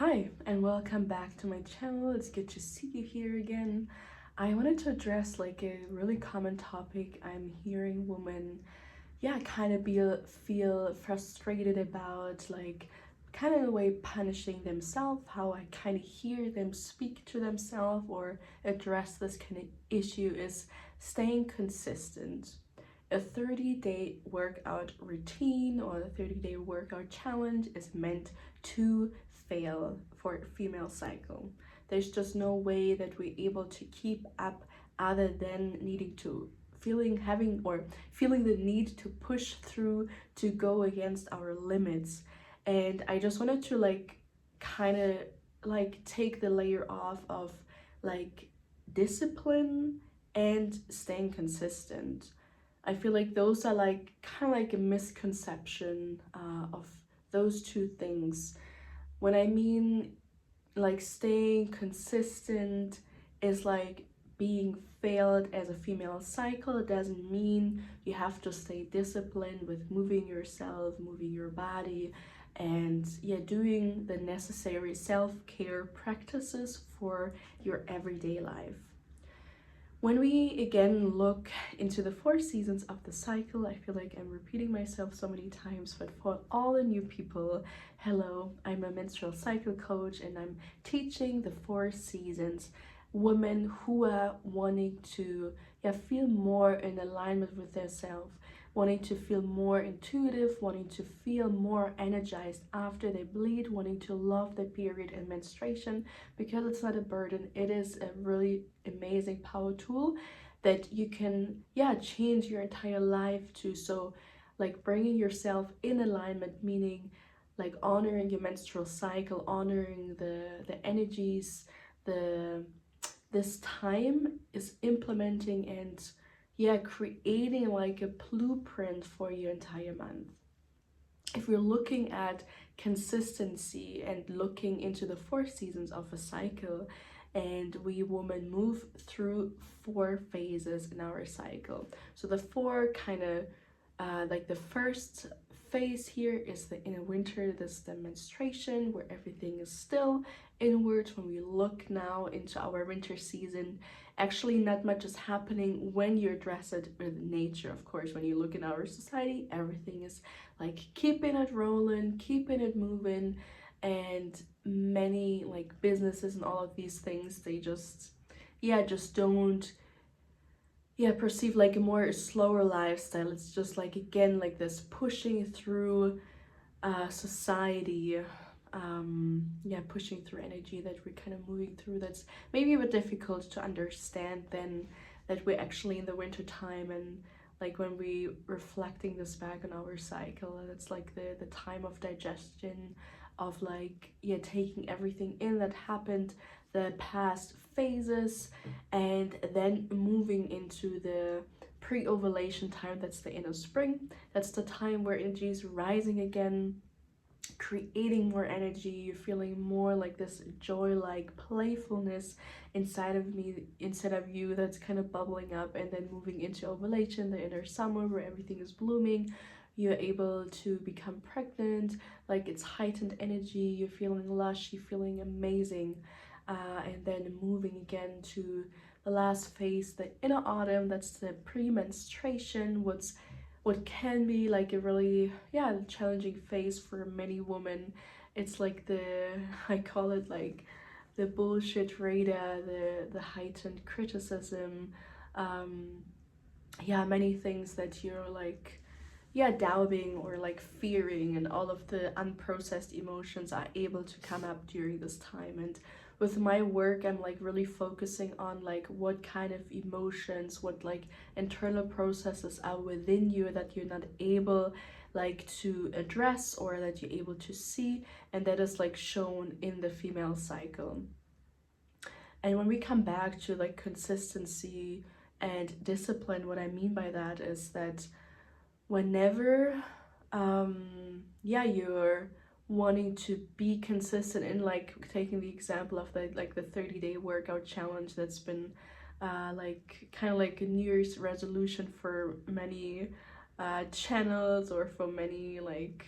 Hi, and welcome back to my channel. It's good to see you here again. I wanted to address like a really common topic I'm hearing women, kind of feel frustrated about, like kind of in a way punishing themselves, how I kind of hear them speak to themselves or address this kind of issue is staying consistent. A 30-day workout routine or a 30-day workout challenge is meant to fail for a female cycle. There's just no way that we're able to keep up other than needing to feeling the need to push through, to go against our limits. And I just wanted to kind of take the layer off of like discipline and staying consistent. I feel like those are like kind of like a misconception of those two things. When I mean like staying consistent is like being failed as a female cycle. It doesn't mean you have to stay disciplined with moving yourself, moving your body, and doing the necessary self-care practices for your everyday life. When we again look into the 4 seasons of the cycle, I feel like I'm repeating myself so many times, but for all the new people, hello, I'm a menstrual cycle coach and I'm teaching the 4 seasons. Women who are wanting to feel more in alignment with their self, wanting to feel more intuitive, wanting to feel more energized after they bleed, wanting to love the period and menstruation, because it's not a burden. It is a really amazing power tool that you can change your entire life to. So like bringing yourself in alignment, meaning like honoring your menstrual cycle, honoring the energies, the this time is implementing and creating like a blueprint for your entire month. If we're looking at consistency and looking into the 4 seasons of a cycle, and we women move through 4 phases in our cycle. So the four kind of like the first phase here is the inner winter. This is the menstruation where everything is still inwards. When we look now into our winter season, actually not much is happening when you're dressed with nature. Of course, when you look in our society, everything is like keeping it rolling, keeping it moving, and many like businesses and all of these things, they just don't perceive like a more slower lifestyle. It's just like again like this pushing through society, pushing through energy that we're kind of moving through, that's maybe a bit difficult to understand then that we're actually in the winter time. And like when we reflecting this back on our cycle, it's like the time of digestion, of like taking everything in that happened the past phases, and then moving into the pre-ovulation time. That's the inner spring. That's the time where energy is rising again, creating more energy. You're feeling more like this joy, like playfulness inside of you, that's kind of bubbling up, and then moving into ovulation, the inner summer where everything is blooming. You're able to become pregnant, like it's heightened energy, you're feeling lush, you're feeling amazing. And then moving again to the last phase, the inner autumn. That's the pre-menstruation. What can be like a really challenging phase for many women. It's like I call it like the bullshit radar, the heightened criticism, many things that you're like doubting or like fearing, and all of the unprocessed emotions are able to come up during this time. And with my work, I'm like really focusing on like what kind of emotions, what like internal processes are within you that you're not able like to address, or that you're able to see, and that is like shown in the female cycle. And when we come back to like consistency and discipline, what I mean by that is that whenever you're wanting to be consistent in, like taking the example of the 30-day workout challenge, that's been like kind of like a New Year's resolution for many channels, or for many like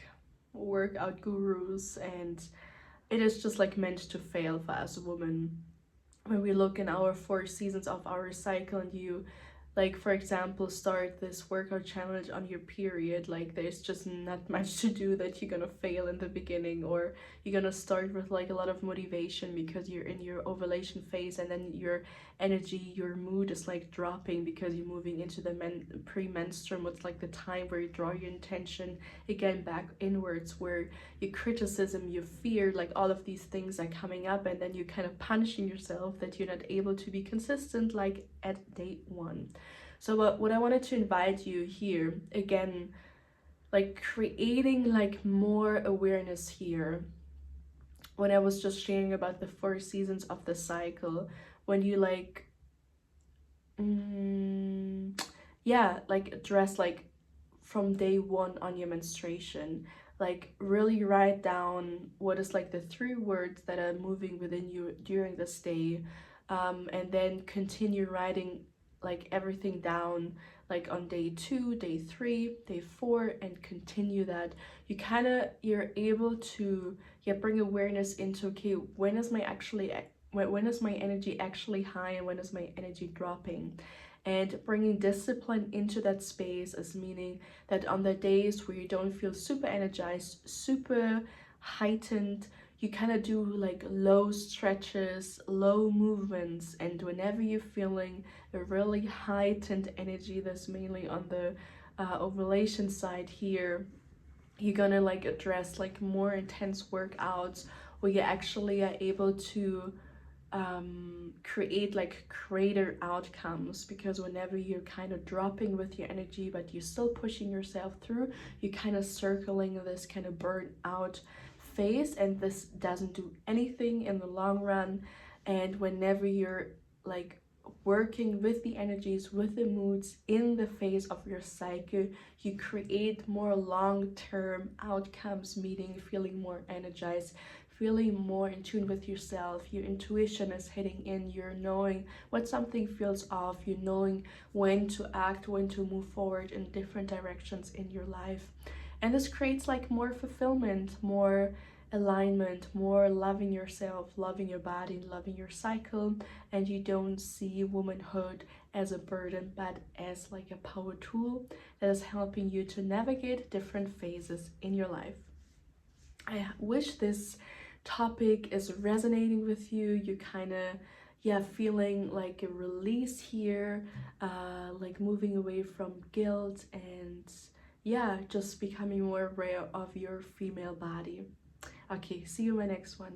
workout gurus. And it is just like meant to fail for us women. When we look in our 4 seasons of our cycle, and you, like, for example, start this workout challenge on your period, like there's just not much to do, that you're gonna fail in the beginning, or you're gonna start with like a lot of motivation because you're in your ovulation phase, and then your energy, your mood is like dropping because you're moving into the premenstruum. It's like the time where you draw your intention again back inwards, where your criticism, your fear, like all of these things are coming up, and then you're kind of punishing yourself that you're not able to be consistent like at day 1. So what I wanted to invite you here again, like creating like more awareness here, when I was just sharing about the 4 seasons of the cycle, when you like yeah, like address like from day 1 on your menstruation, like really write down what is like the 3 words that are moving within you during this day, and then continue writing like everything down, like on day 2, day 3, day 4, and continue that. You're able to, yeah, bring awareness into, okay, when is my actually when is my energy actually high and when is my energy dropping. And bringing discipline into that space is meaning that on the days where you don't feel super energized, super heightened, you kind of do like low stretches, low movements. And whenever you're feeling a really heightened energy, that's mainly on the ovulation side here, you're gonna like address like more intense workouts where you actually are able to create like greater outcomes. Because whenever you're kind of dropping with your energy but you're still pushing yourself through, you're kind of circling this kind of burnout phase, and this doesn't do anything in the long run. And whenever you're like working with the energies, with the moods in the phase of your cycle, you create more long-term outcomes, meaning feeling more energized, feeling more in tune with yourself. Your intuition is hitting in, you're knowing when something feels off, you're knowing when to act, when to move forward in different directions in your life. And this creates like more fulfillment, more alignment, more loving yourself, loving your body, loving your cycle. And you don't see womanhood as a burden, but as like a power tool that is helping you to navigate different phases in your life. I wish this topic is resonating with you. You kind of, yeah, feeling like a release here, like moving away from guilt, and yeah, just becoming more aware of your female body. Okay, see you in my next one.